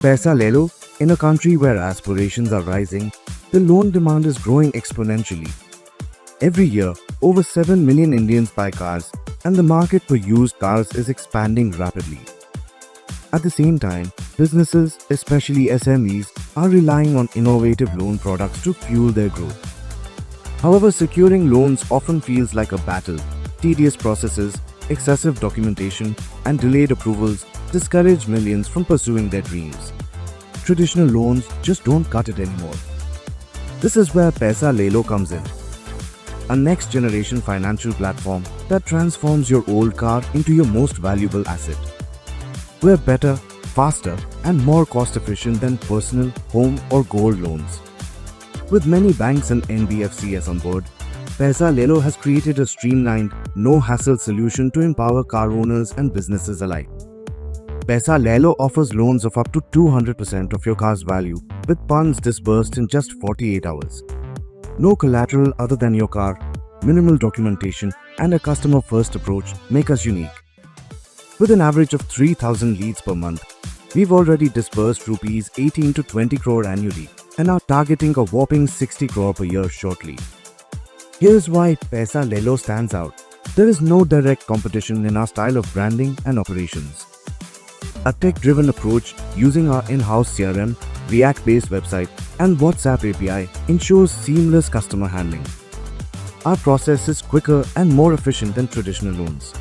Paisa Lelo, in a country where aspirations are rising, the loan demand is growing exponentially. Every year, over 7 million Indians buy cars, and the market for used cars is expanding rapidly. At the same time, businesses, especially SMEs, are relying on innovative loan products to fuel their growth. However, securing loans often feels like a battle. Tedious processes, excessive documentation, and delayed approvals discourage millions from pursuing their dreams. Traditional loans just don't cut it anymore. This is where Paisa Lelo comes in, a next-generation financial platform that transforms your old car into your most valuable asset. We're better, faster, and more cost-efficient than personal, home, or gold loans. With many banks and NBFCs on board, Paisa Lelo has created a streamlined, no-hassle solution to empower car owners and businesses alike. Paisa Lelo offers loans of up to 200% of your car's value, with funds disbursed in just 48 hours. No collateral other than your car, minimal documentation, and a customer-first approach make us unique. With an average of 3,000 leads per month, we've already disbursed rupees 18 to 20 crore annually and are targeting a whopping 60 crore per year shortly. Here's why Paisa Lelo stands out. There is no direct competition in our style of branding and operations. A tech-driven approach using our in-house CRM, React-based website, and WhatsApp API ensures seamless customer handling. Our process is quicker and more efficient than traditional loans.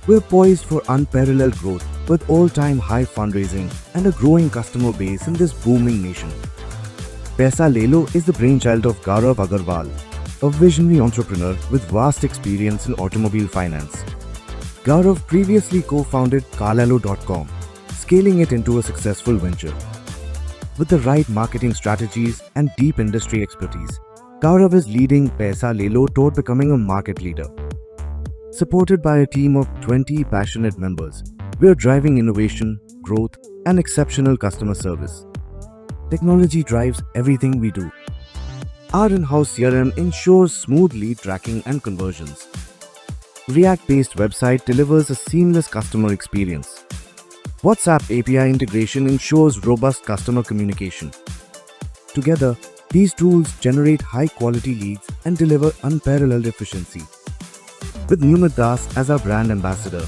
We're poised for unparalleled growth with all-time high fundraising and a growing customer base in this booming nation. Paisa Lelo is the brainchild of Gaurav Agarwal, a visionary entrepreneur with vast experience in automobile finance. Gaurav previously co-founded Carlalo.com, scaling it into a successful venture. With the right marketing strategies and deep industry expertise, Gaurav is leading Paisa Lelo toward becoming a market leader. Supported by a team of 20 passionate members, we are driving innovation, growth, and exceptional customer service. Technology drives everything we do. Our in-house CRM ensures smooth lead tracking and conversions. React-based website delivers a seamless customer experience. WhatsApp API integration ensures robust customer communication. Together, these tools generate high-quality leads and deliver unparalleled efficiency. With Numit Das as our brand ambassador,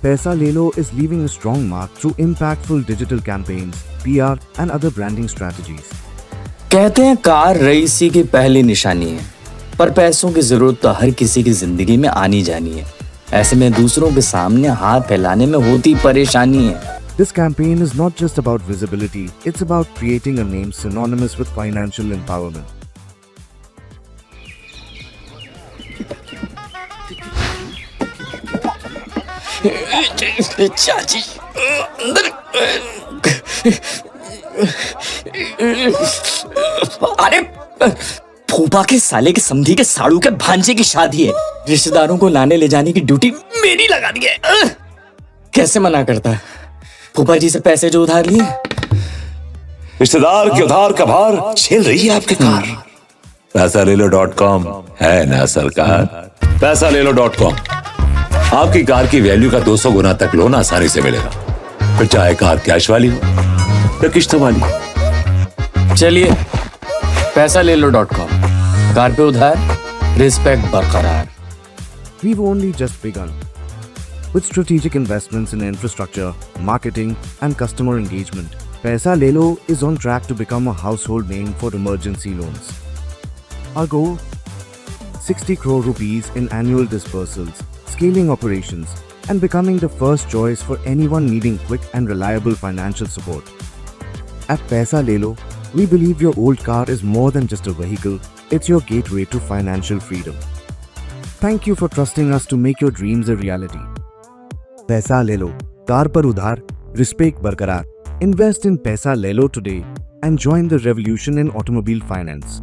Paisa Lelo is leaving a strong mark through impactful digital campaigns, PR, and other branding strategies. कहते हैं car रईसी की पहली निशानी है, पर पैसों की जरूरत तो हर किसी की जिंदगी में आनी जानी है। ऐसे में दूसरों के सामने हाथ फैलाने में होती परेशानी है। This campaign is not just about visibility, it's about creating a name synonymous with financial empowerment. चाची अंदर अरे फूफा के साले के समधी के साड़ू के भांजे की शादी है। रिश्तेदारों को लाने ले जाने की ड्यूटी मेरी लगा दी है। कैसे मना करता है? फूफा जी से पैसे जो उधार लिए, रिश्तेदार के उधार का भार झेल रही है आपकी कार। PaisaLelo.com है ना सरकार। PaisaLelo.com आपकी कार की वैल्यू का 200 गुना तक लोन आसानी से मिलेगा, फिर चाहे कार कैश वाली हो या किश्तों वाली। चलिए PaisaLelo.com, कार पे उधार, रिस्पेक्ट बरकरार। We've only just begun. With strategic investments in infrastructure, marketing, and customer engagement, Paisa Lelo is on track to become a household name for emergency loans. Our goal? 60 crore rupees in annual disbursals, scaling operations, and becoming the first choice for anyone needing quick and reliable financial support. At Paisa Lelo, we believe your old car is more than just a vehicle, it's your gateway to financial freedom. Thank you for trusting us to make your dreams a reality. Paisa Lelo, car पर उधार, respect बरकरार. Invest in Paisa Lelo today and join the revolution in automobile finance.